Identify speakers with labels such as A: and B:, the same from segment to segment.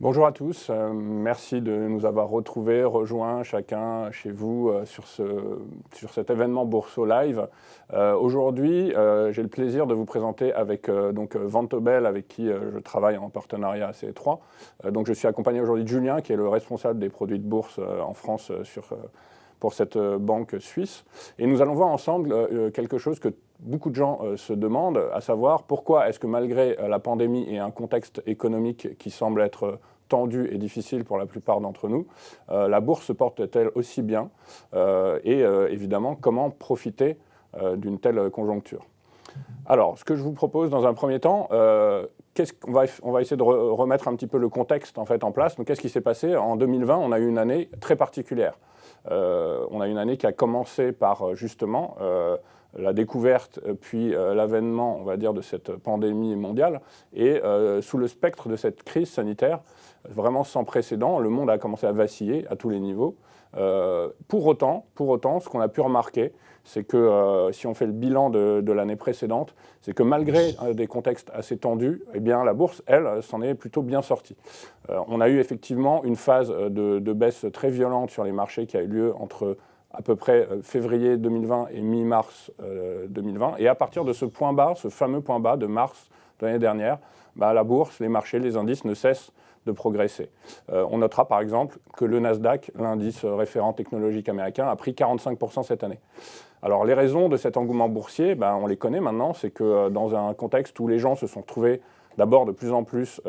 A: Bonjour à tous, merci de nous avoir rejoints chacun chez vous sur cet événement Bourso Live. Aujourd'hui, j'ai le plaisir de vous présenter avec Vontobel, avec qui je travaille en partenariat assez étroit. Donc je suis accompagné aujourd'hui de Julien, qui est le responsable des produits de bourse en France pour cette banque suisse. Et nous allons voir ensemble quelque chose que beaucoup de gens se demandent, à savoir pourquoi est-ce que malgré la pandémie et un contexte économique qui semble être tendu et difficile pour la plupart d'entre nous, la bourse se porte-t-elle aussi bien évidemment, comment profiter d'une telle conjoncture. Alors, ce que je vous propose dans un premier temps, on va essayer de remettre un petit peu le contexte en place. Donc, qu'est-ce qui s'est passé? En 2020, on a eu une année très particulière. On a eu une année qui a commencé par justement la découverte, puis l'avènement, on va dire, de cette pandémie mondiale. Et sous le spectre de cette crise sanitaire, vraiment sans précédent, le monde a commencé à vaciller à tous les niveaux. Pour autant, ce qu'on a pu remarquer, c'est que si on fait le bilan de l'année précédente, c'est que malgré des contextes assez tendus, eh bien, la bourse, elle, s'en est plutôt bien sortie. On a eu effectivement une phase de baisse très violente sur les marchés qui a eu lieu entre à peu près février 2020 et mi-mars 2020. Et à partir de ce point bas, ce fameux point bas de mars de l'année dernière, la bourse, les marchés, les indices ne cessent de progresser. On notera par exemple que le Nasdaq, l'indice référent technologique américain, a pris 45% cette année. Alors les raisons de cet engouement boursier, on les connaît maintenant, c'est que dans un contexte où les gens se sont retrouvés d'abord de plus en plus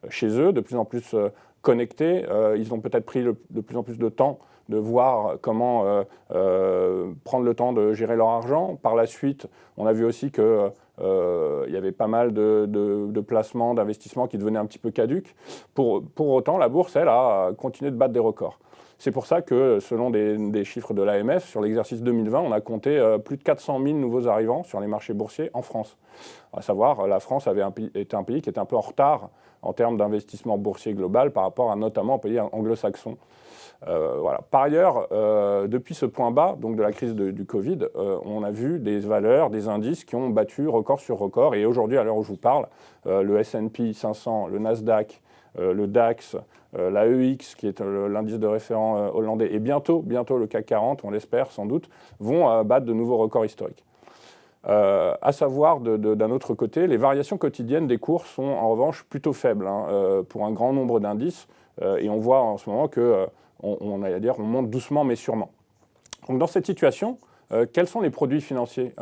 A: chez eux, de plus en plus connectés, ils ont peut-être pris de plus en plus de temps de voir comment prendre le temps de gérer leur argent. Par la suite, on a vu aussi qu'il y avait pas mal de placements, d'investissements qui devenaient un petit peu caducs. Pour autant, la bourse, elle, a continué de battre des records. C'est pour ça que, selon des chiffres de l'AMF, sur l'exercice 2020, on a compté plus de 400 000 nouveaux arrivants sur les marchés boursiers en France. À savoir, la France était un pays qui était un peu en retard en termes d'investissement boursier global par rapport à notamment aux pays anglo-saxons. Voilà. Par ailleurs, depuis ce point bas, donc de la crise du Covid, on a vu des valeurs, des indices qui ont battu record sur record. Et aujourd'hui, à l'heure où je vous parle, le S&P 500, le Nasdaq, le DAX, la EX, qui est l'indice de référent hollandais, et bientôt le CAC 40, on l'espère sans doute, vont battre de nouveaux records historiques. À savoir, d'un autre côté, les variations quotidiennes des cours sont en revanche plutôt faibles pour un grand nombre d'indices. Et on voit en ce moment qu'on monte doucement mais sûrement. Donc dans cette situation, quels sont les produits financiers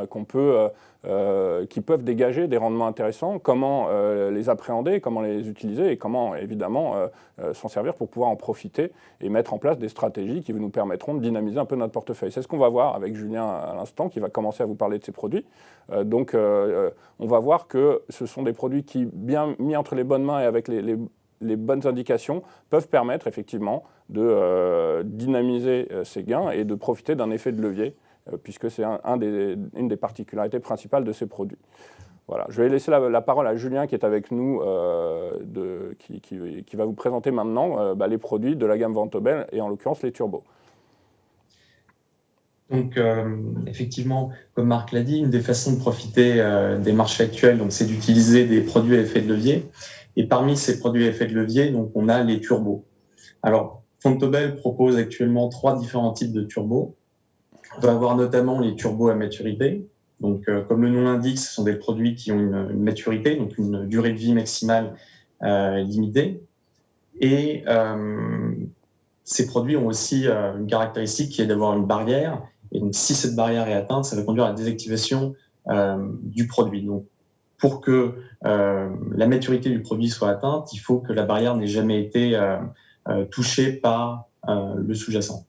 A: qui peuvent dégager des rendements intéressants? Comment les appréhender, comment les utiliser et comment évidemment s'en servir pour pouvoir en profiter et mettre en place des stratégies qui nous permettront de dynamiser un peu notre portefeuille. C'est ce qu'on va voir avec Julien à l'instant, qui va commencer à vous parler de ces produits. On va voir que ce sont des produits qui, bien mis entre les bonnes mains et avec les bonnes indications, peuvent permettre effectivement de dynamiser ces gains et de profiter d'un effet de levier, puisque c'est une des particularités principales de ces produits. Voilà. Je vais laisser la parole à Julien qui est avec nous, qui va vous présenter maintenant les produits de la gamme Vontobel et en l'occurrence les turbos.
B: Donc, effectivement, comme Marc l'a dit, une des façons de profiter des marchés actuels, c'est d'utiliser des produits à effet de levier. Et parmi ces produits à effet de levier, donc, on a les turbos. Alors, Vontobel propose actuellement 3 différents types de turbos. On va avoir notamment les turbos à maturité. Donc, comme le nom l'indique, ce sont des produits qui ont une maturité, donc une durée de vie maximale limitée. Et ces produits ont aussi une caractéristique qui est d'avoir une barrière. Et donc, si cette barrière est atteinte, ça va conduire à la désactivation du produit. Donc, pour que la maturité du produit soit atteinte, il faut que la barrière n'ait jamais été touchée par le sous-jacent.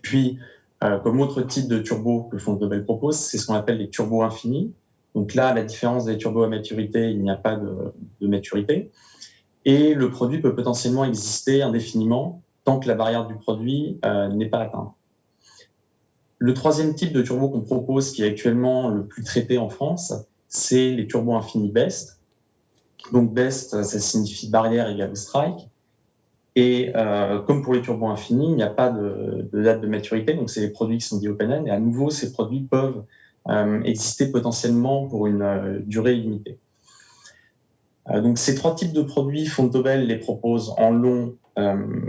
B: Puis, comme autre type de turbo que Vontobel propose, c'est ce qu'on appelle les turbos infinis. Donc là, à la différence des turbos à maturité, il n'y a pas de maturité. Et le produit peut potentiellement exister indéfiniment tant que la barrière du produit n'est pas atteinte. Le troisième type de turbo qu'on propose, qui est actuellement le plus traité en France, c'est les turbos infinis BEST. Donc BEST, ça signifie barrière égale strike. Et comme pour les turbos infinis, il n'y a pas de date de maturité, donc c'est les produits qui sont dits open-end. Et à nouveau, ces produits peuvent exister potentiellement pour une durée illimitée. Donc ces trois types de produits, Fontobel les propose en long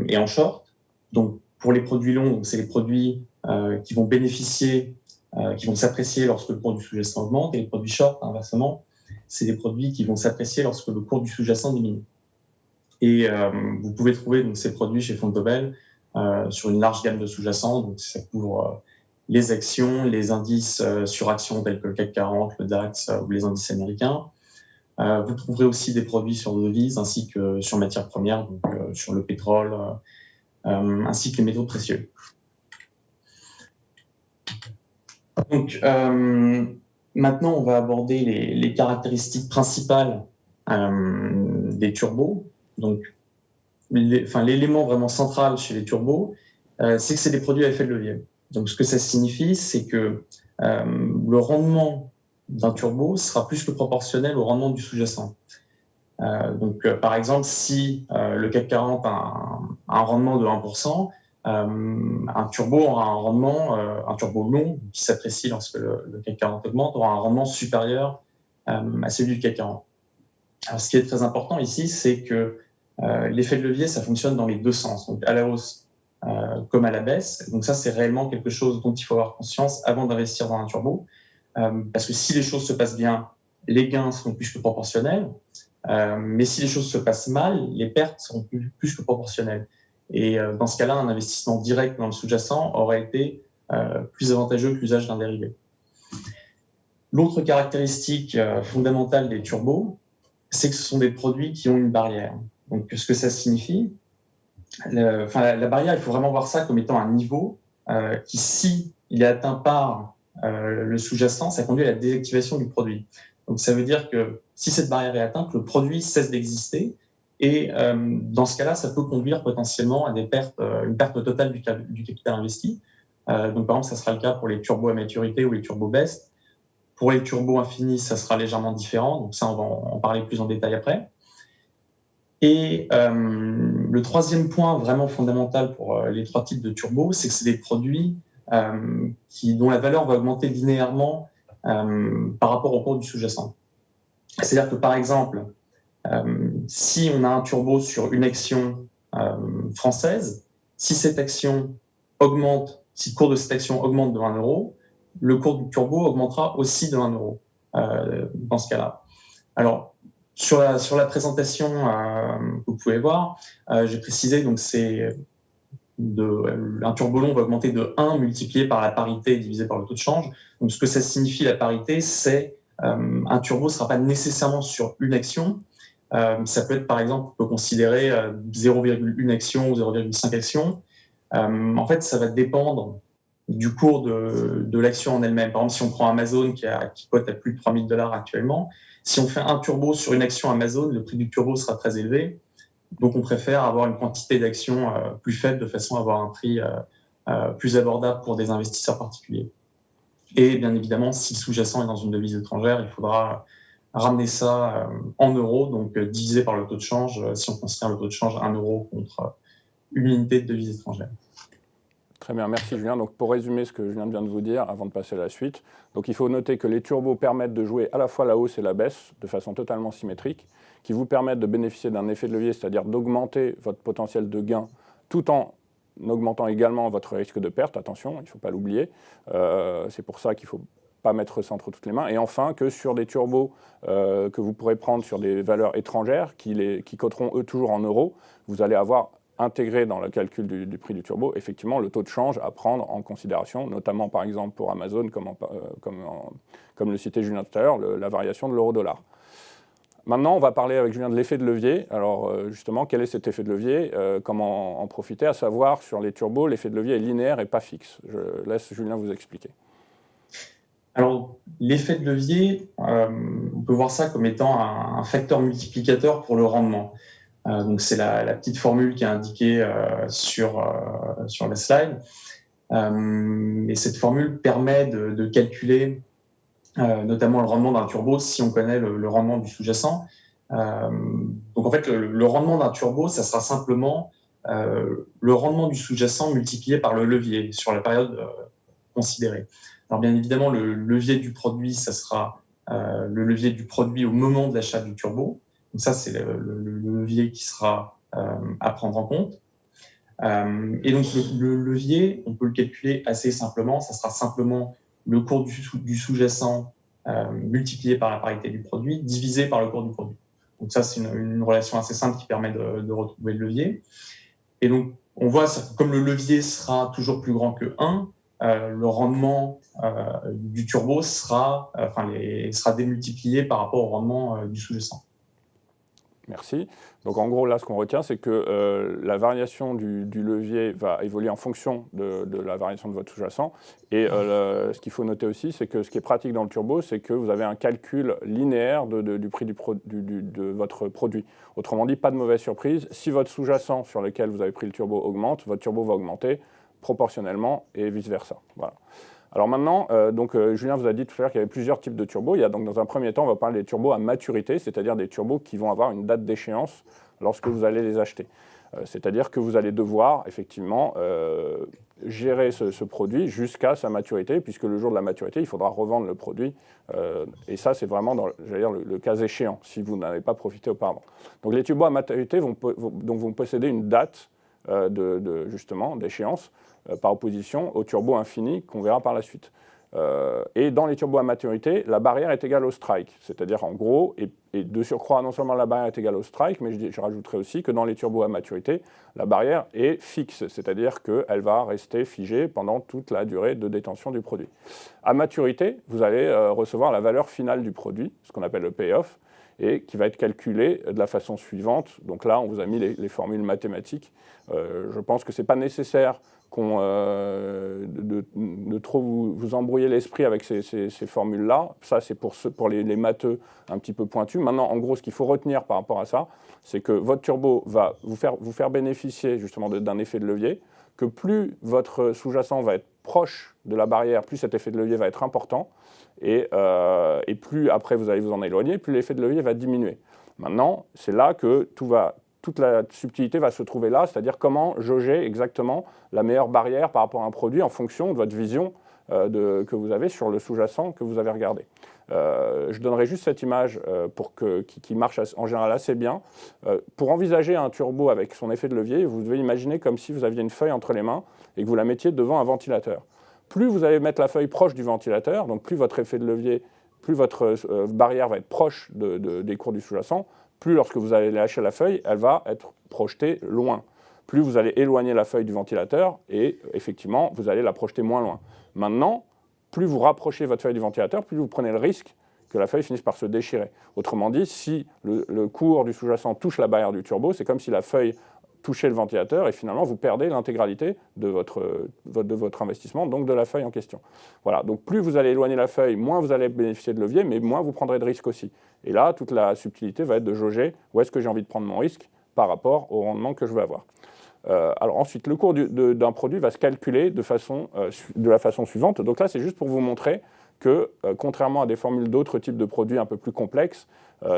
B: et en short. Donc pour les produits longs, c'est les produits qui vont bénéficier, qui vont s'apprécier lorsque le cours du sous-jacent augmente, et les produits short, inversement, c'est des produits qui vont s'apprécier lorsque le cours du sous-jacent diminue. Et vous pouvez trouver donc, ces produits chez Fontobel sur une large gamme de sous-jacents. Donc ça couvre les actions, les indices sur actions tels que le CAC 40, le DAX ou les indices américains. Vous trouverez aussi des produits sur devises ainsi que sur matières premières, donc sur le pétrole, ainsi que les métaux précieux. Donc maintenant, on va aborder les caractéristiques principales des turbos. Donc l'élément vraiment central chez les turbos, c'est que c'est des produits à effet de levier. Donc ce que ça signifie, c'est que le rendement d'un turbo sera plus que proportionnel au rendement du sous-jacent. Par exemple, si le CAC 40 a un rendement de 1%, un turbo aura un rendement, un turbo long qui s'apprécie lorsque le CAC 40 augmente, aura un rendement supérieur à celui du CAC 40. Alors, ce qui est très important ici, c'est que l'effet de levier, ça fonctionne dans les deux sens, donc à la hausse comme à la baisse. Donc ça, c'est réellement quelque chose dont il faut avoir conscience avant d'investir dans un turbo. Parce que si les choses se passent bien, les gains seront plus que proportionnels. Mais si les choses se passent mal, les pertes seront plus que proportionnelles. Et dans ce cas-là, un investissement direct dans le sous-jacent aurait été plus avantageux que l'usage d'un dérivé. L'autre caractéristique fondamentale des turbos, c'est que ce sont des produits qui ont une barrière. Donc, ce que ça signifie, la barrière, il faut vraiment voir ça comme étant un niveau qui, si il est atteint par le sous-jacent, ça conduit à la désactivation du produit. Donc, ça veut dire que si cette barrière est atteinte, le produit cesse d'exister. Et dans ce cas-là, ça peut conduire potentiellement à une perte totale du capital investi. Donc, par exemple, ça sera le cas pour les turbos à maturité ou les turbos best. Pour les turbos infinis, ça sera légèrement différent. Donc, ça, on va en parler plus en détail après. Et le troisième point vraiment fondamental pour les trois types de turbos, c'est que c'est des produits dont la valeur va augmenter linéairement par rapport au cours du sous-jacent. C'est-à-dire que, par exemple, si on a un turbo sur une action française, si cette action augmente, si le cours de cette action augmente de 1 €, le cours du turbo augmentera aussi de 1 € dans ce cas-là. Alors, sur la présentation que vous pouvez voir, j'ai précisé, donc un turbo long va augmenter de 1 multiplié par la parité divisé par le taux de change. Donc, ce que ça signifie, la parité, c'est un turbo ne sera pas nécessairement sur une action. Ça peut être, par exemple, on peut considérer 0,1 action ou 0,5 action. En fait, ça va dépendre du cours de l'action en elle-même. Par exemple, si on prend Amazon qui cote à plus de 3 000 $ actuellement, si on fait un turbo sur une action Amazon, le prix du turbo sera très élevé. Donc, on préfère avoir une quantité d'actions plus faible de façon à avoir un prix plus abordable pour des investisseurs particuliers. Et bien évidemment, si le sous-jacent est dans une devise étrangère, il faudra ramener ça en euros, donc divisé par le taux de change, si on considère le taux de change 1 € contre une unité de devise étrangère.
A: Très bien, merci Julien. Donc pour résumer ce que Julien vient de vous dire avant de passer à la suite, donc il faut noter que les turbos permettent de jouer à la fois la hausse et la baisse de façon totalement symétrique, qui vous permettent de bénéficier d'un effet de levier, c'est-à-dire d'augmenter votre potentiel de gain tout en augmentant également votre risque de perte. Attention, il ne faut pas l'oublier. C'est pour ça qu'il ne faut pas mettre ça entre toutes les mains. Et enfin, que sur des turbos que vous pourrez prendre sur des valeurs étrangères qui coteront eux toujours en euros, vous allez avoir intégré dans le calcul du prix du turbo, effectivement, le taux de change à prendre en considération, notamment par exemple pour Amazon, comme le citait Julien tout à l'heure, la variation de l'euro-dollar. Maintenant, on va parler avec Julien de l'effet de levier. Alors justement, quel est cet effet de levier, comment en profiter, à savoir sur les turbos, l'effet de levier est linéaire et pas fixe. Je laisse Julien vous expliquer.
B: Alors, l'effet de levier, on peut voir ça comme étant un facteur multiplicateur pour le rendement. Donc, c'est la petite formule qui est indiquée sur la slide. Et cette formule permet de calculer notamment le rendement d'un turbo si on connaît le rendement du sous-jacent. Donc, en fait, le rendement d'un turbo, ça sera simplement le rendement du sous-jacent multiplié par le levier sur la période considérée. Alors, bien évidemment, le levier du produit, ça sera le levier du produit au moment de l'achat du turbo. Donc ça, c'est le levier qui sera à prendre en compte. Et donc le levier, on peut le calculer assez simplement. Ça sera simplement le cours du sous-jacent multiplié par la parité du produit divisé par le cours du produit. Donc ça, c'est une relation assez simple qui permet de retrouver le levier. Et donc, on voit, comme le levier sera toujours plus grand que 1, le rendement du turbo sera démultiplié par rapport au rendement du sous-jacent.
A: Merci. Donc en gros, là, ce qu'on retient, c'est que la variation du levier va évoluer en fonction de la variation de votre sous-jacent. Et ce qu'il faut noter aussi, c'est que ce qui est pratique dans le turbo, c'est que vous avez un calcul linéaire du prix de votre produit. Autrement dit, pas de mauvaise surprise. Si votre sous-jacent sur lequel vous avez pris le turbo augmente, votre turbo va augmenter proportionnellement et vice-versa. Voilà. Alors maintenant, Julien vous a dit tout à l'heure qu'il y avait plusieurs types de turbos. Il y a donc dans un premier temps, on va parler des turbos à maturité, c'est-à-dire des turbos qui vont avoir une date d'échéance lorsque vous allez les acheter. C'est-à-dire que vous allez devoir effectivement gérer ce produit jusqu'à sa maturité, puisque le jour de la maturité, il faudra revendre le produit. Et ça, c'est vraiment le cas échéant, si vous n'avez pas profité auparavant. Donc les turbos à maturité vont posséder une date justement d'échéance, par opposition au turbo infini qu'on verra par la suite. Et dans les turbos à maturité, la barrière est égale au strike. C'est-à-dire en gros, et de surcroît, non seulement la barrière est égale au strike, mais je rajouterai aussi que dans les turbos à maturité, la barrière est fixe, c'est-à-dire qu'elle va rester figée pendant toute la durée de détention du produit. À maturité, vous allez recevoir la valeur finale du produit, ce qu'on appelle le payoff, et qui va être calculé de la façon suivante. Donc là, on vous a mis les formules mathématiques. Je pense que ce n'est pas nécessaire de trop vous embrouiller l'esprit avec ces formules-là. Ça, c'est pour les matheux un petit peu pointus. Maintenant, en gros, ce qu'il faut retenir par rapport à ça, c'est que votre turbo va vous faire bénéficier justement d'un effet de levier, que plus votre sous-jacent va être proche de la barrière, plus cet effet de levier va être important, et plus après vous allez vous en éloigner, plus l'effet de levier va diminuer. Maintenant, c'est là que toute la subtilité va se trouver là, c'est-à-dire comment jauger exactement la meilleure barrière par rapport à un produit en fonction de votre vision que vous avez sur le sous-jacent que vous avez regardé. Je donnerai juste cette image qui marche en général assez bien. Pour envisager un turbo avec son effet de levier, vous devez imaginer comme si vous aviez une feuille entre les mains et que vous la mettiez devant un ventilateur. Plus vous allez mettre la feuille proche du ventilateur, donc plus votre effet de levier, plus votre barrière va être proche des cours du sous-jacent, plus lorsque vous allez lâcher la feuille, elle va être projetée loin. Plus vous allez éloigner la feuille du ventilateur et effectivement, vous allez la projeter moins loin. Maintenant, plus vous rapprochez votre feuille du ventilateur, plus vous prenez le risque que la feuille finisse par se déchirer. Autrement dit, si le cours du sous-jacent touche la barrière du turbo, c'est comme si la feuille touchait le ventilateur et finalement vous perdez l'intégralité de votre investissement, donc de la feuille en question. Voilà, donc plus vous allez éloigner la feuille, moins vous allez bénéficier de levier, mais moins vous prendrez de risque aussi. Et là, toute la subtilité va être de jauger où est-ce que j'ai envie de prendre mon risque par rapport au rendement que je veux avoir. Alors ensuite, le cours d'un produit va se calculer de la façon suivante. Donc là, c'est juste pour vous montrer que, contrairement à des formules d'autres types de produits un peu plus complexes,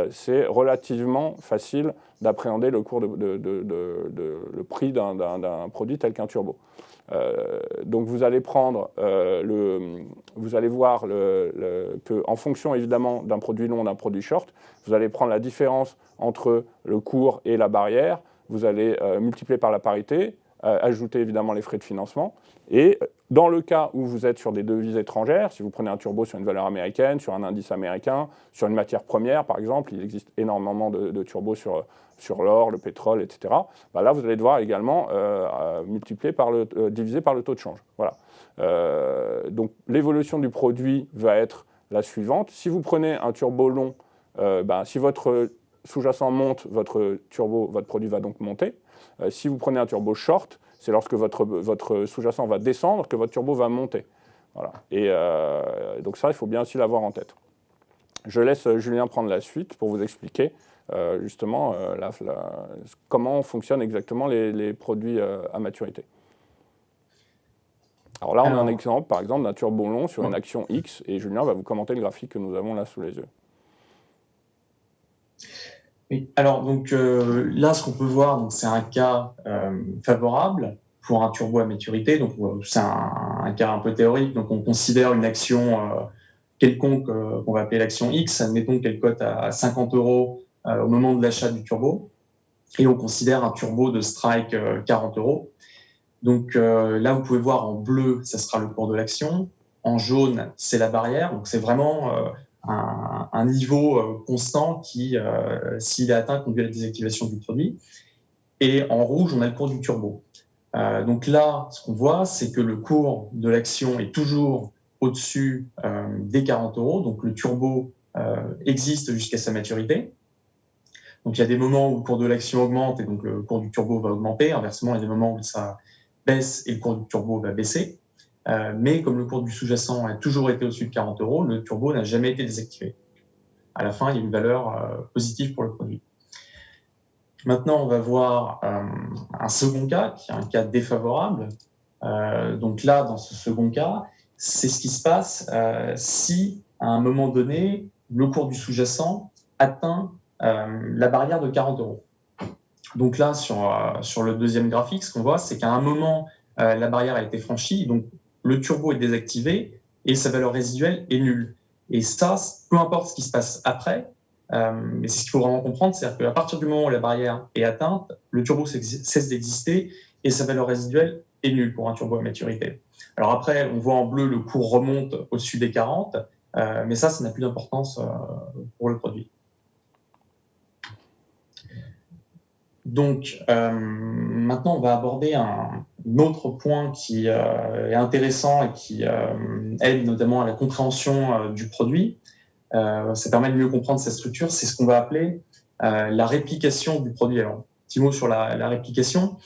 A: c'est relativement facile d'appréhender le prix d'un produit tel qu'un turbo. Donc vous allez vous allez voir qu'en fonction évidemment d'un produit long, d'un produit short, vous allez prendre la différence entre le cours et la barrière, vous allez multiplier par la parité, ajouter évidemment les frais de financement. Et dans le cas où vous êtes sur des devises étrangères, si vous prenez un turbo sur une valeur américaine, sur un indice américain, sur une matière première par exemple, il existe énormément de turbos sur l'or, le pétrole, etc. Bah là, vous allez devoir également diviser par le taux de change. Voilà. Donc l'évolution du produit va être la suivante. Si vous prenez un turbo long, si votre sous-jacent monte, votre produit va donc monter. Si vous prenez un turbo short, c'est lorsque votre sous-jacent va descendre que votre turbo va monter. Voilà. Et donc ça, il faut bien aussi l'avoir en tête. Je laisse Julien prendre la suite pour vous expliquer justement comment fonctionnent exactement les produits à maturité. Alors là, on a un exemple, par exemple, d'un turbo long sur une action X, et Julien va vous commenter le graphique que nous avons là sous les yeux.
B: Oui. Alors, donc là, ce qu'on peut voir, c'est un cas favorable pour un turbo à maturité. Donc, c'est un cas un peu théorique. Donc, on considère une action quelconque qu'on va appeler l'action X. Admettons qu'elle cote à 50 € au moment de l'achat du turbo. Et on considère un turbo de strike 40 euros. Donc là, vous pouvez voir en bleu, ça sera le cours de l'action. En jaune, c'est la barrière. Donc c'est vraiment un niveau constant qui, s'il est atteint, conduit à la désactivation du produit. Et en rouge, on a le cours du turbo. Donc là, ce qu'on voit, c'est que le cours de l'action est toujours au-dessus des 40 euros. Donc le turbo existe jusqu'à sa maturité. Donc il y a des moments où le cours de l'action augmente et donc le cours du turbo va augmenter. Inversement, il y a des moments où ça baisse et le cours du turbo va baisser. Mais comme le cours du sous-jacent a toujours été au-dessus de 40 euros, le turbo n'a jamais été désactivé. À la fin, il y a une valeur positive pour le produit. Maintenant, on va voir un second cas, qui est un cas défavorable. Donc là, dans ce second cas, c'est ce qui se passe si, à un moment donné, le cours du sous-jacent atteint la barrière de 40 euros. Donc là, sur le deuxième graphique, ce qu'on voit, c'est qu'à un moment, la barrière a été franchie, donc le turbo est désactivé et sa valeur résiduelle est nulle. Et ça, peu importe ce qui se passe après, mais c'est ce qu'il faut vraiment comprendre, c'est-à-dire qu'à partir du moment où la barrière est atteinte, le turbo cesse d'exister et sa valeur résiduelle est nulle pour un turbo à maturité. Alors après, on voit en bleu, le cours remonte au-dessus des 40, mais ça n'a plus d'importance pour le produit. Donc, maintenant, on va aborder un autre point qui est intéressant et qui aide notamment à la compréhension du produit. Ça permet de mieux comprendre sa structure. C'est ce qu'on va appeler la réplication du produit. Alors, petit mot sur la réplication.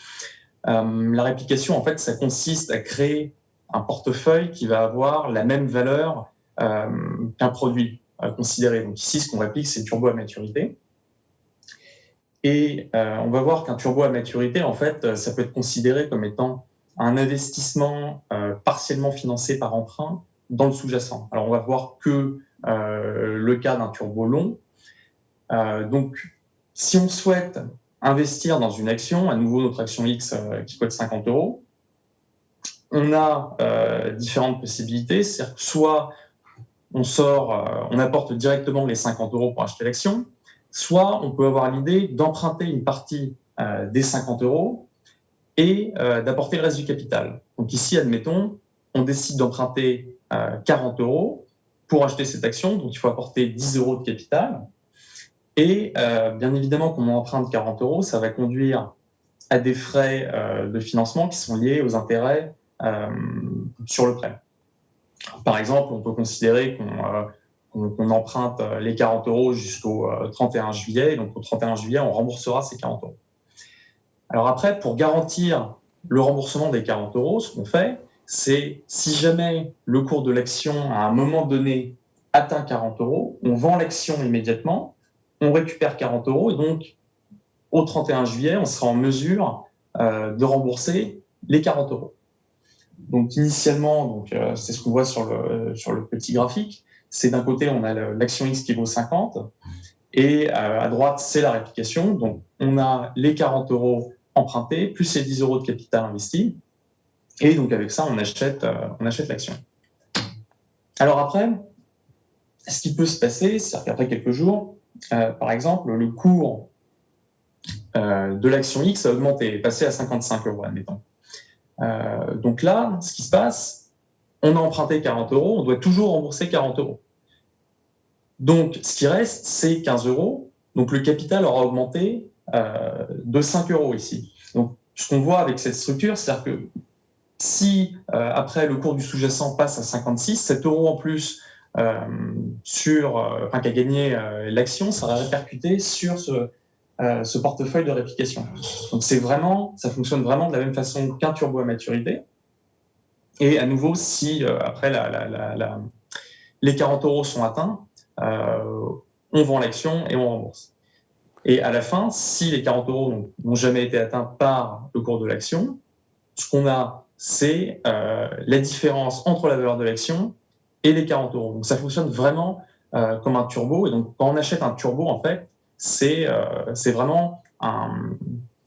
B: La réplication, en fait, ça consiste à créer un portefeuille qui va avoir la même valeur qu'un produit considéré. Donc ici, ce qu'on réplique, c'est le turbo à maturité. Et on va voir qu'un turbo à maturité, en fait, ça peut être considéré comme étant un investissement partiellement financé par emprunt dans le sous-jacent. Alors, on va voir que le cas d'un turbo long. Donc, si on souhaite investir dans une action, à nouveau notre action X qui coûte 50 euros, on a différentes possibilités. C'est-à-dire que soit on apporte directement les 50 euros pour acheter l'action, soit on peut avoir l'idée d'emprunter une partie des 50 euros et d'apporter le reste du capital. Donc ici, admettons, on décide d'emprunter 40 euros pour acheter cette action, donc il faut apporter 10 euros de capital. Et bien évidemment, quand on emprunte 40 euros, ça va conduire à des frais de financement qui sont liés aux intérêts sur le prêt. Par exemple, on peut considérer qu'on emprunte les 40 euros jusqu'au 31 juillet, et donc au 31 juillet, on remboursera ces 40 euros. Alors après, pour garantir le remboursement des 40 euros, ce qu'on fait, c'est si jamais le cours de l'action, à un moment donné, atteint 40 euros, on vend l'action immédiatement, on récupère 40 euros, et donc au 31 juillet, on sera en mesure de rembourser les 40 euros. Donc initialement, c'est ce qu'on voit sur le petit graphique, c'est d'un côté, on a l'action X qui vaut 50, et à droite, c'est la réplication. Donc on a les 40 euros empruntés, plus les 10 euros de capital investi, et donc avec ça, on achète l'action. Alors après, ce qui peut se passer, c'est qu'après quelques jours, par exemple, le cours de l'action X a augmenté, est passé à 55 euros, admettons. Donc là, ce qui se passe, on a emprunté 40 euros, on doit toujours rembourser 40 euros. Donc, ce qui reste, c'est 15 euros. Donc, le capital aura augmenté de 5 euros ici. Donc, ce qu'on voit avec cette structure, c'est-à-dire que si, après, le cours du sous-jacent passe à 56, 7 euros en plus qu'a gagné l'action, ça va répercuter sur ce portefeuille de réplication. Donc ça fonctionne vraiment de la même façon qu'un turbo à maturité. Et à nouveau, si après les 40 euros sont atteints, on vend l'action et on rembourse. Et à la fin, si les 40 euros n'ont jamais été atteints par le cours de l'action, ce qu'on a, c'est la différence entre la valeur de l'action et les 40 euros. Donc ça fonctionne vraiment comme un turbo. Et donc quand on achète un turbo, en fait, c'est vraiment un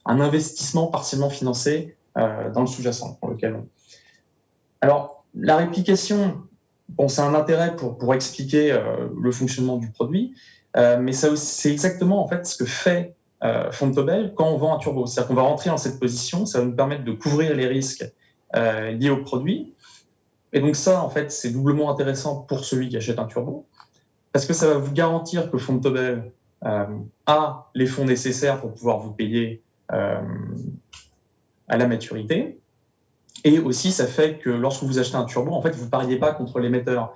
B: investissement partiellement financé dans le sous-jacent pour lequel on... Alors, la réplication, bon, c'est un intérêt pour expliquer le fonctionnement du produit. Mais c'est exactement en fait ce que fait Fontobel quand on vend un turbo. C'est-à-dire qu'on va rentrer dans cette position, ça va nous permettre de couvrir les risques liés au produit. Et donc ça, en fait, c'est doublement intéressant pour celui qui achète un turbo, parce que ça va vous garantir que Fontobel a les fonds nécessaires pour pouvoir vous payer à la maturité. Et aussi, ça fait que lorsque vous achetez un turbo, en fait, vous ne pariez pas contre l'émetteur.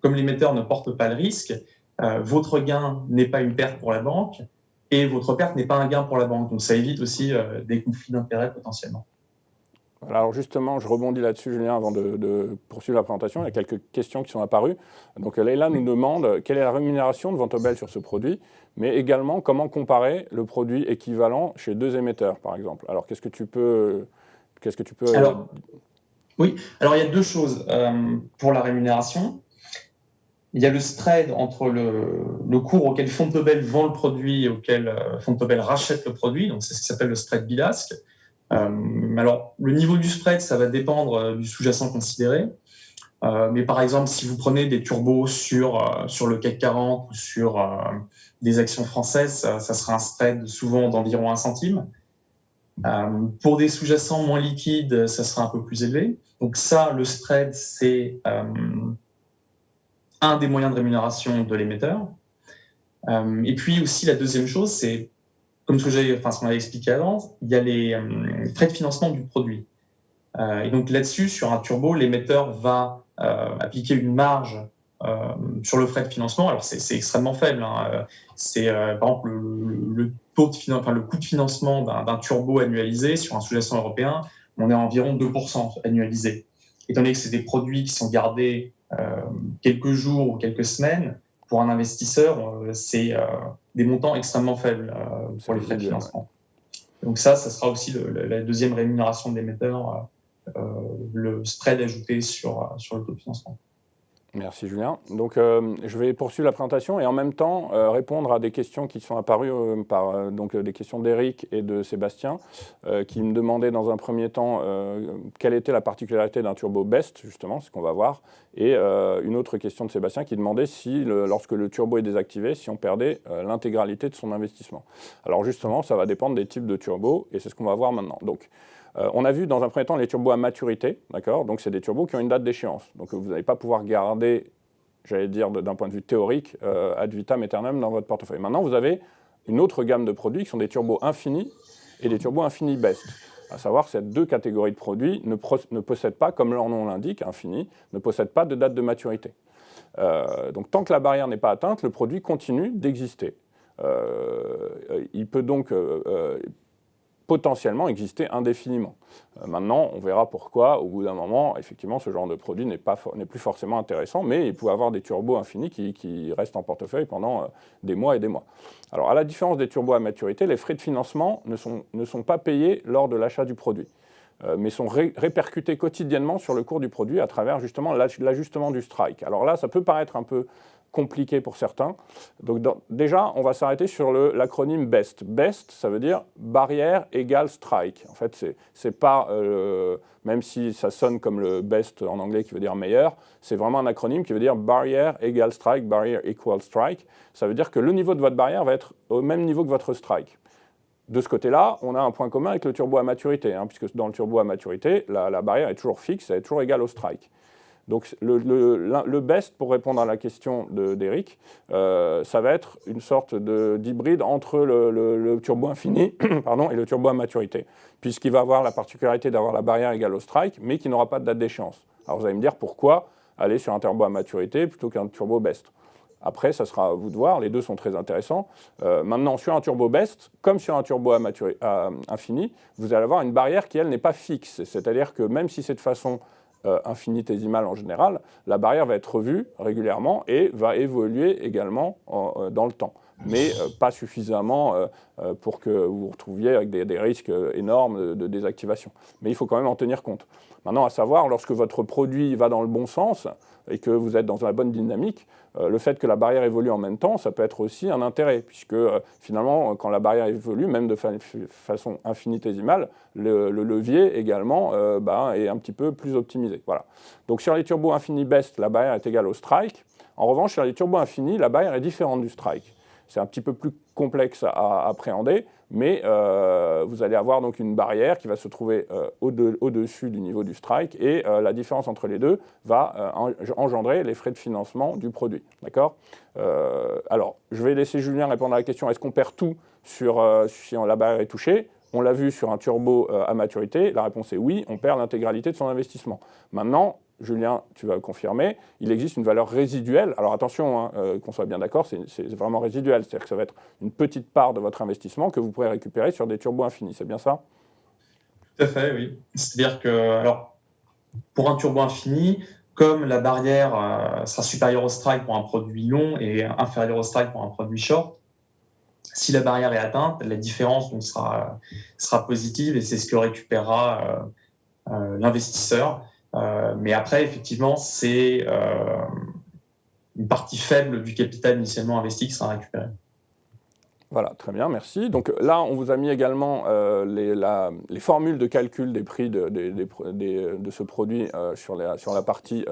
B: Comme l'émetteur ne porte pas le risque, votre gain n'est pas une perte pour la banque et votre perte n'est pas un gain pour la banque. Donc, ça évite aussi des conflits d'intérêts potentiellement.
A: Alors justement, je rebondis là-dessus, Julien, avant de poursuivre la présentation. Il y a quelques questions qui sont apparues. Donc Leïla nous demande quelle est la rémunération de Fontobel sur ce produit, mais également comment comparer le produit équivalent chez deux émetteurs, par exemple. Alors qu'est-ce que tu peux...
B: Alors, oui, alors il y a deux choses pour la rémunération. Il y a le spread entre le cours auquel Fontobel vend le produit et auquel Fontobel rachète le produit. Donc c'est ce qui s'appelle le spread bid-ask. Alors, le niveau du spread, ça va dépendre du sous-jacent considéré. Mais par exemple, si vous prenez des turbos sur le CAC 40 ou sur des actions françaises, ça sera un spread souvent d'environ 1 centime. Pour des sous-jacents moins liquides, ça sera un peu plus élevé. Donc ça, le spread, c'est un des moyens de rémunération de l'émetteur. Et puis aussi, la deuxième chose, c'est comme ce qu'on avait expliqué avant, il y a les frais de financement du produit. Et donc là-dessus, sur un turbo, l'émetteur va appliquer une marge sur le frais de financement. Alors c'est extrêmement faible. Hein. C'est par exemple le coût de financement d'un turbo annualisé sur un sous-jacent européen, on est à environ 2% annualisé. Étant donné que c'est des produits qui sont gardés quelques jours ou quelques semaines, pour un investisseur, c'est des montants extrêmement faibles pour les frais de financement. Donc ça sera aussi la deuxième rémunération de l'émetteur, le spread ajouté sur le taux de financement.
A: Merci Julien. Donc je vais poursuivre la présentation et en même temps répondre à des questions qui sont apparues par des questions d'Éric et de Sébastien qui me demandaient dans un premier temps quelle était la particularité d'un turbo BEST, justement, ce qu'on va voir, et une autre question de Sébastien qui demandait si lorsque le turbo est désactivé, si on perdait l'intégralité de son investissement. Alors justement, ça va dépendre des types de turbos et c'est ce qu'on va voir maintenant. Donc, on a vu dans un premier temps les turbos à maturité, d'accord. Donc c'est des turbos qui ont une date d'échéance. Donc vous n'allez pas pouvoir garder, j'allais dire d'un point de vue théorique, ad vitam aeternam dans votre portefeuille. Maintenant, vous avez une autre gamme de produits qui sont des turbos infinis et des turbos infinis best. À savoir, ces deux catégories de produits ne possèdent pas, comme leur nom l'indique, infini, ne possèdent pas de date de maturité. Donc tant que la barrière n'est pas atteinte, le produit continue d'exister. Il peut donc potentiellement exister indéfiniment. Maintenant, on verra pourquoi, au bout d'un moment, effectivement, ce genre de produit n'est plus forcément intéressant, mais il peut y avoir des turbos infinis qui restent en portefeuille pendant des mois et des mois. Alors, à la différence des turbos à maturité, les frais de financement ne sont pas payés lors de l'achat du produit, mais sont répercutés quotidiennement sur le cours du produit à travers justement l'ajustement du strike. Alors là, ça peut paraître un peu compliqué pour certains. Donc déjà, on va s'arrêter sur l'acronyme BEST. BEST, ça veut dire barrière égale strike. En fait, c'est pas, même si ça sonne comme le BEST en anglais qui veut dire meilleur, c'est vraiment un acronyme qui veut dire barrière égale strike, barrier equal strike. Ça veut dire que le niveau de votre barrière va être au même niveau que votre strike. De ce côté-là, on a un point commun avec le turbo à maturité, puisque dans le turbo à maturité, la barrière est toujours fixe, elle est toujours égale au strike. Donc le BEST, pour répondre à la question d'Éric, ça va être une sorte d'hybride entre le turbo infini et le turbo à maturité, puisqu'il va avoir la particularité d'avoir la barrière égale au strike, mais qui n'aura pas de date d'échéance. Alors vous allez me dire pourquoi aller sur un turbo à maturité plutôt qu'un turbo BEST. Après, ça sera à vous de voir, les deux sont très intéressants. Maintenant, sur un turbo BEST, comme sur un turbo à infini, vous allez avoir une barrière qui, elle, n'est pas fixe. C'est-à-dire que même si c'est de façon infinitésimale en général, la barrière va être revue régulièrement et va évoluer également dans le temps. Mais pas suffisamment pour que vous vous retrouviez avec des risques énormes de désactivation. Mais il faut quand même en tenir compte. Maintenant, à savoir, lorsque votre produit va dans le bon sens et que vous êtes dans la bonne dynamique, le fait que la barrière évolue en même temps, ça peut être aussi un intérêt, puisque finalement, quand la barrière évolue, même de façon infinitésimale, le levier également est un petit peu plus optimisé. Voilà. Donc sur les turbos infini best, la barrière est égale au strike. En revanche, sur les turbos infinis, la barrière est différente du strike. c'est un petit peu plus complexe à appréhender, mais vous allez avoir donc une barrière qui va se trouver au-dessus du niveau du strike, et la différence entre les deux va engendrer les frais de financement du produit. D'accord ? Alors, je vais laisser Julien répondre à la question, est-ce qu'on perd tout si la barrière est touchée ? On l'a vu sur un turbo à maturité, la réponse est oui, on perd l'intégralité de son investissement. Maintenant, Julien, tu vas le confirmer, il existe une valeur résiduelle. Alors attention, hein, qu'on soit bien d'accord, c'est vraiment résiduel. C'est-à-dire que ça va être une petite part de votre investissement que vous pourrez récupérer sur des turbos infinis. C'est bien ça ?
B: Tout à fait, oui. C'est-à-dire que, alors, pour un turbo infini, comme la barrière sera supérieure au strike pour un produit long et inférieure au strike pour un produit short, si la barrière est atteinte, la différence donc, sera positive et c'est ce que récupérera l'investisseur. Mais après, effectivement, c'est une partie faible du capital initialement investi qui sera récupérée.
A: Voilà, très bien, merci. Donc là, on vous a mis également les formules de calcul des prix de ce produit sur la partie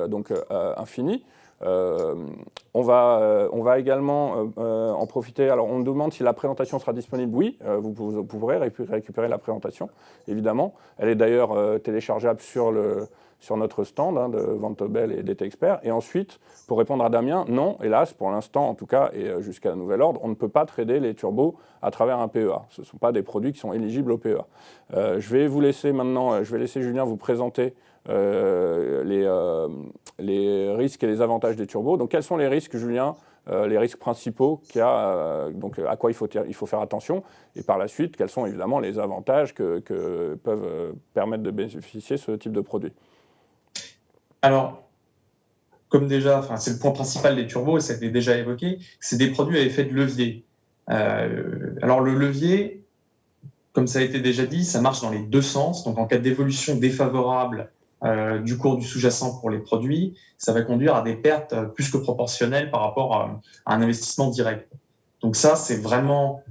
A: infinie. On va également en profiter. Alors, on nous demande si la présentation sera disponible. Oui, vous pourrez récupérer la présentation, évidemment. Elle est d'ailleurs téléchargeable sur notre stand de Vontobel et DT Expert. Et ensuite, pour répondre à Damien, non, hélas, pour l'instant en tout cas, et jusqu'à nouvel ordre, on ne peut pas trader les turbos à travers un PEA. Ce ne sont pas des produits qui sont éligibles au PEA. Je vais laisser Julien vous présenter les risques et les avantages des turbos. Donc, quels sont les risques, Julien, les risques principaux qu'il y a, donc à quoi il faut faire attention, et par la suite, quels sont évidemment les avantages que peuvent permettre de bénéficier ce type de produit.
B: Alors, comme déjà, c'est le point principal des turbos, et ça a été déjà évoqué, c'est des produits à effet de levier. Alors, le levier, comme ça a été déjà dit, ça marche dans les deux sens. Donc, en cas d'évolution défavorable du cours du sous-jacent pour les produits, ça va conduire à des pertes plus que proportionnelles par rapport à un investissement direct. Donc ça, c'est vraiment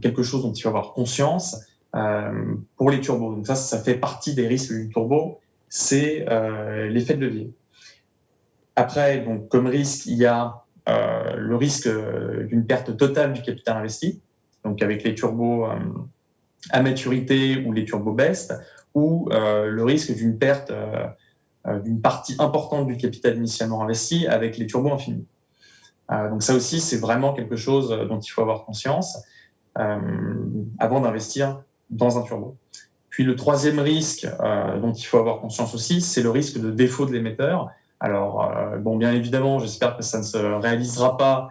B: quelque chose dont il faut avoir conscience pour les turbos. Donc ça fait partie des risques du turbo, c'est l'effet de levier. Après, donc, comme risque, il y a le risque d'une perte totale du capital investi, donc avec les turbos à maturité ou les turbos best, ou le risque d'une perte d'une partie importante du capital initialement investi avec les turbos infinis. Donc ça aussi, c'est vraiment quelque chose dont il faut avoir conscience avant d'investir dans un turbo. Puis le troisième risque dont il faut avoir conscience aussi, c'est le risque de défaut de l'émetteur. Alors, bien évidemment, j'espère que ça ne se réalisera pas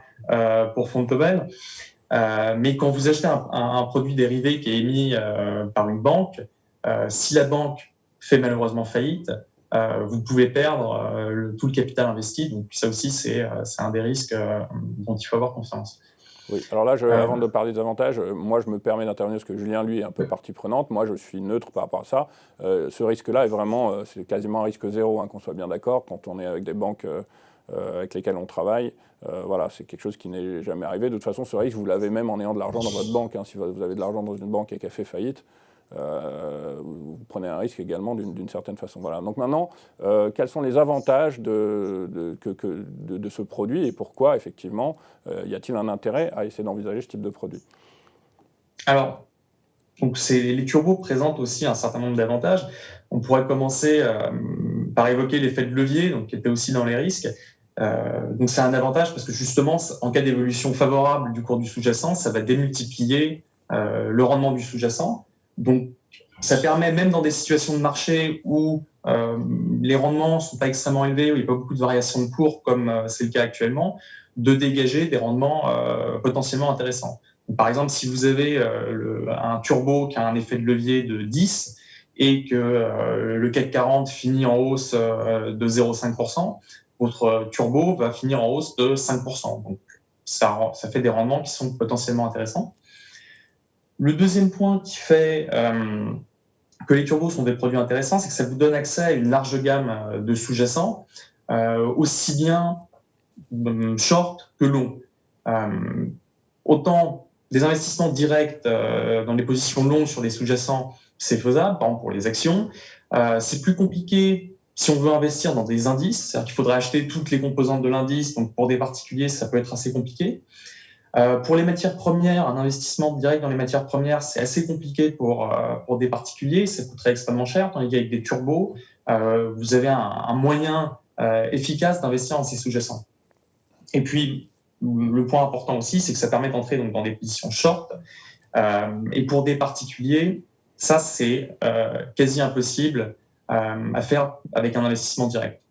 B: pour Vontobel, mais quand vous achetez un produit dérivé qui est émis par une banque, si la banque fait malheureusement faillite, vous pouvez perdre tout le capital investi. Donc ça aussi, c'est un des risques dont il faut avoir conscience.
A: Oui, alors là, avant de parler des avantages, moi je me permets d'intervenir parce que Julien, lui, est un peu partie prenante. Moi, je suis neutre par rapport à ça. Ce risque-là est vraiment, c'est quasiment un risque zéro, hein, qu'on soit bien d'accord, quand on est avec des banques avec lesquelles on travaille. Voilà, c'est quelque chose qui n'est jamais arrivé. De toute façon, ce risque, vous l'avez même en ayant de l'argent dans votre banque. Hein. Si vous avez de l'argent dans une banque et qu'elle fait faillite, vous prenez un risque également d'une certaine façon. Voilà. Donc maintenant, quels sont les avantages de ce produit et pourquoi, effectivement, y a-t-il un intérêt à essayer d'envisager ce type de produit ?
B: Alors, donc les turbos présentent aussi un certain nombre d'avantages. On pourrait commencer par évoquer l'effet de levier, donc, qui était aussi dans les risques. Donc c'est un avantage parce que justement, en cas d'évolution favorable du cours du sous-jacent, ça va démultiplier le rendement du sous-jacent. Donc ça permet, même dans des situations de marché où les rendements ne sont pas extrêmement élevés, où il n'y a pas beaucoup de variations de cours, comme c'est le cas actuellement, de dégager des rendements potentiellement intéressants. Donc, par exemple, si vous avez un turbo qui a un effet de levier de 10 et que le CAC 40 finit en hausse de 0,5%, votre turbo va finir en hausse de 5%. Donc, ça fait des rendements qui sont potentiellement intéressants. Le deuxième point qui fait que les turbos sont des produits intéressants, c'est que ça vous donne accès à une large gamme de sous-jacents, aussi bien short que long. Autant des investissements directs dans des positions longues sur des sous-jacents, c'est faisable, par exemple pour les actions. C'est plus compliqué si on veut investir dans des indices, c'est-à-dire qu'il faudrait acheter toutes les composantes de l'indice, donc pour des particuliers, ça peut être assez compliqué. Pour les matières premières, un investissement direct dans les matières premières, c'est assez compliqué pour des particuliers, ça coûterait extrêmement cher, tandis qu'avec des turbos, vous avez un moyen efficace d'investir dans ces sous-jacents. Et puis, le point important aussi, c'est que ça permet d'entrer donc dans des positions short. Et pour des particuliers, ça, c'est quasi impossible à faire avec un investissement direct.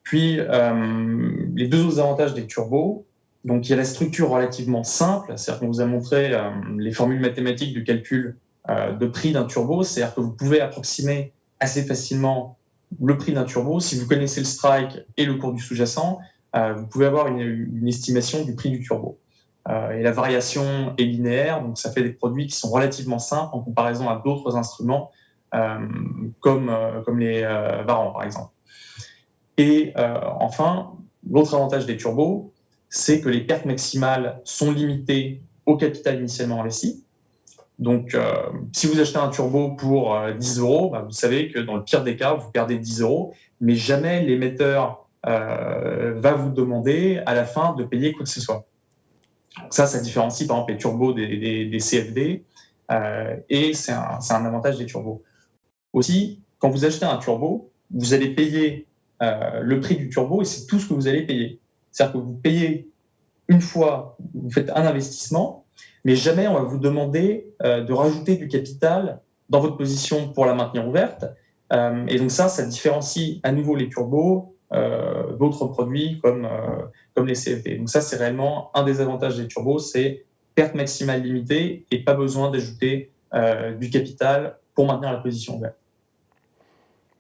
B: Puis, les deux autres avantages des turbos, donc il y a la structure relativement simple, c'est-à-dire qu'on vous a montré les formules mathématiques du calcul de prix d'un turbo, c'est-à-dire que vous pouvez approximer assez facilement le prix d'un turbo. Si vous connaissez le strike et le cours du sous-jacent, vous pouvez avoir une estimation du prix du turbo. Et la variation est linéaire, donc ça fait des produits qui sont relativement simples en comparaison à d'autres instruments comme les varans par exemple. Et enfin, l'autre avantage des turbos, c'est que les pertes maximales sont limitées au capital initialement investi. Donc, si vous achetez un turbo pour 10 €, vous savez que dans le pire des cas, vous perdez 10 €, mais jamais l'émetteur va vous demander à la fin de payer quoi que ce soit. Donc ça différencie par exemple les turbos des CFD, et c'est un avantage des turbos. Aussi, quand vous achetez un turbo, vous allez payer le prix du turbo et c'est tout ce que vous allez payer. C'est-à-dire que vous payez une fois, vous faites un investissement, mais jamais on va vous demander de rajouter du capital dans votre position pour la maintenir ouverte. Et donc ça différencie à nouveau les turbos d'autres produits comme les CFD. Donc ça, c'est réellement un des avantages des turbos, c'est perte maximale limitée et pas besoin d'ajouter du capital pour maintenir la position ouverte.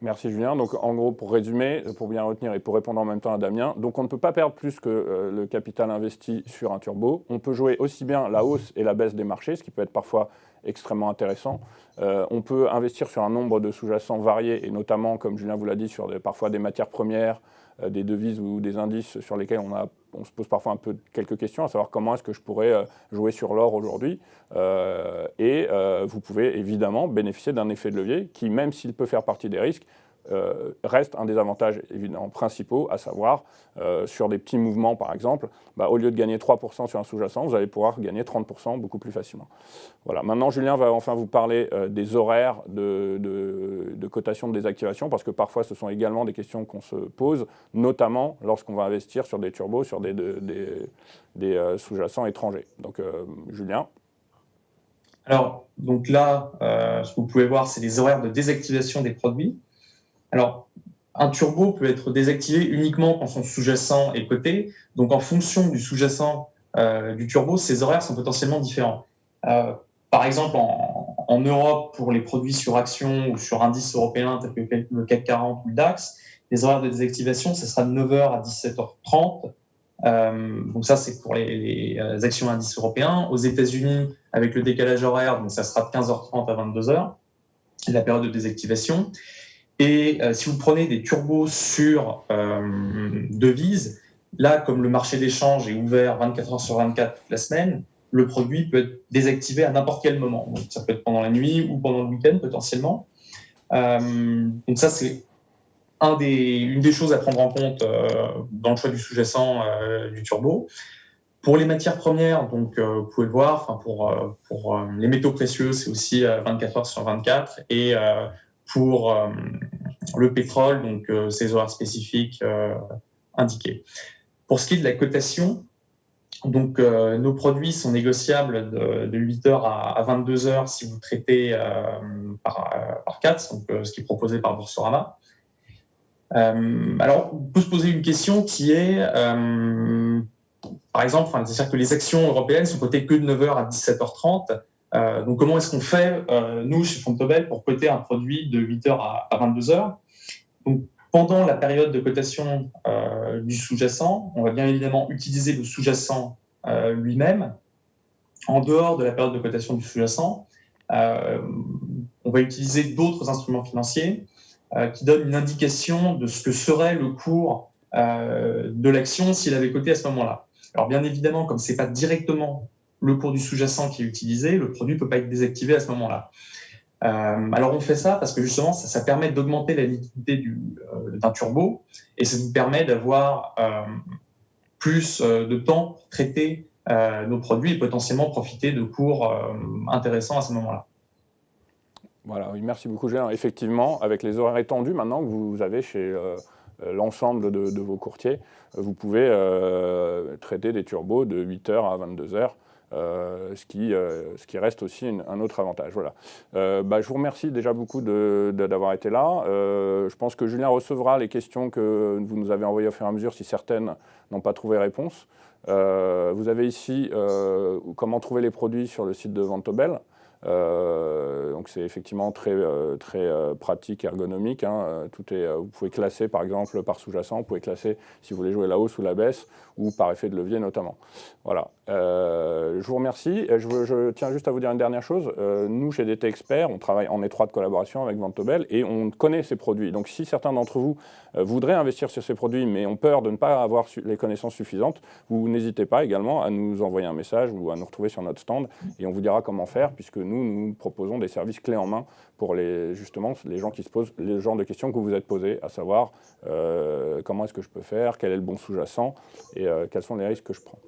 A: Merci Julien. Donc en gros, pour résumer, pour bien retenir et pour répondre en même temps à Damien, donc on ne peut pas perdre plus que le capital investi sur un turbo. On peut jouer aussi bien la hausse et la baisse des marchés, ce qui peut être parfois extrêmement intéressant. On peut investir sur un nombre de sous-jacents variés et notamment, comme Julien vous l'a dit, sur parfois des matières premières, des devises ou des indices sur lesquels on se pose parfois un peu quelques questions, à savoir comment est-ce que je pourrais jouer sur l'or aujourd'hui. Vous pouvez évidemment bénéficier d'un effet de levier qui, même s'il peut faire partie des risques, reste un des avantages évidemment principaux, à savoir sur des petits mouvements par exemple, au lieu de gagner 3% sur un sous-jacent, vous allez pouvoir gagner 30% beaucoup plus facilement. Voilà. Maintenant, Julien va enfin vous parler des horaires de cotation de désactivation, parce que parfois ce sont également des questions qu'on se pose, notamment lorsqu'on va investir sur des turbos, sur des sous-jacents étrangers. Donc Julien.
B: Alors, donc là, ce que vous pouvez voir, c'est les horaires de désactivation des produits. Alors, un turbo peut être désactivé uniquement quand son sous-jacent est coté. Donc, en fonction du sous-jacent du turbo, ces horaires sont potentiellement différents. Par exemple, en Europe, pour les produits sur action ou sur indice européen, tel que le CAC 40 ou le DAX, les horaires de désactivation, ce sera de 9h à 17h30. Donc ça, c'est pour les actions indices européens. Aux États-Unis, avec le décalage horaire, donc ça sera de 15h30 à 22h, la période de désactivation. Et si vous prenez des turbos sur devises, là, comme le marché d'échange est ouvert 24 heures sur 24 toute la semaine, le produit peut être désactivé à n'importe quel moment. Donc, ça peut être pendant la nuit ou pendant le week-end potentiellement. Donc ça, c'est une des choses à prendre en compte dans le choix du sous-jacent du turbo. Pour les matières premières, donc vous pouvez le voir, pour les métaux précieux, c'est aussi 24 heures sur 24. Et pour le pétrole, donc ces horaires spécifiques indiqués. Pour ce qui est de la cotation, donc nos produits sont négociables de 8h à 22h si vous traitez par CATS, donc ce qui est proposé par Boursorama. Alors, on peut se poser une question qui est, par exemple, c'est-à-dire que les actions européennes sont cotées que de 9h à 17h30. Donc, comment est-ce qu'on fait, nous, chez Vontobel, pour coter un produit de 8h à 22h? Donc, pendant la période de cotation du sous-jacent, on va bien évidemment utiliser le sous-jacent lui-même. En dehors de la période de cotation du sous-jacent, on va utiliser d'autres instruments financiers qui donnent une indication de ce que serait le cours de l'action s'il avait coté à ce moment-là. Alors, bien évidemment, comme ce n'est pas directement le cours du sous-jacent qui est utilisé, le produit ne peut pas être désactivé à ce moment-là. Alors on fait ça parce que justement ça permet d'augmenter la liquidité d'un turbo et ça nous permet d'avoir plus de temps pour traiter nos produits et potentiellement profiter de cours intéressants à ce moment-là.
A: Voilà, oui, merci beaucoup, Julien. Effectivement, avec les horaires étendus maintenant que vous avez chez l'ensemble de vos courtiers, vous pouvez traiter des turbos de 8h à 22h. Ce qui reste aussi un autre avantage. Voilà. Je vous remercie déjà beaucoup d'avoir été là. Je pense que Julien recevra les questions que vous nous avez envoyées au fur et à mesure si certaines n'ont pas trouvé réponse. Vous avez ici comment trouver les produits sur le site de Vantobel. Donc c'est effectivement très pratique, ergonomique. Hein. Vous pouvez classer par exemple par sous-jacent, vous pouvez classer si vous voulez jouer la hausse ou la baisse, ou par effet de levier notamment. Voilà. Je vous remercie. Je tiens juste à vous dire une dernière chose. Nous, chez DT Expert, on travaille en étroite collaboration avec Vantobel et on connaît ces produits. Donc si certains d'entre vous voudraient investir sur ces produits mais ont peur de ne pas avoir les connaissances suffisantes, vous n'hésitez pas également à nous envoyer un message ou à nous retrouver sur notre stand et on vous dira comment faire, puisque nous proposons des services clés en main pour justement les gens qui se posent le genre de questions que vous vous êtes posées, à savoir comment est-ce que je peux faire, quel est le bon sous-jacent et quels sont les risques que je prends.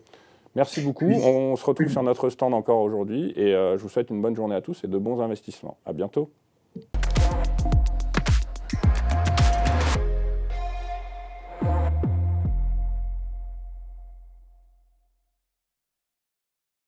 A: Merci beaucoup. On se retrouve sur notre stand encore aujourd'hui et je vous souhaite une bonne journée à tous et de bons investissements. À bientôt.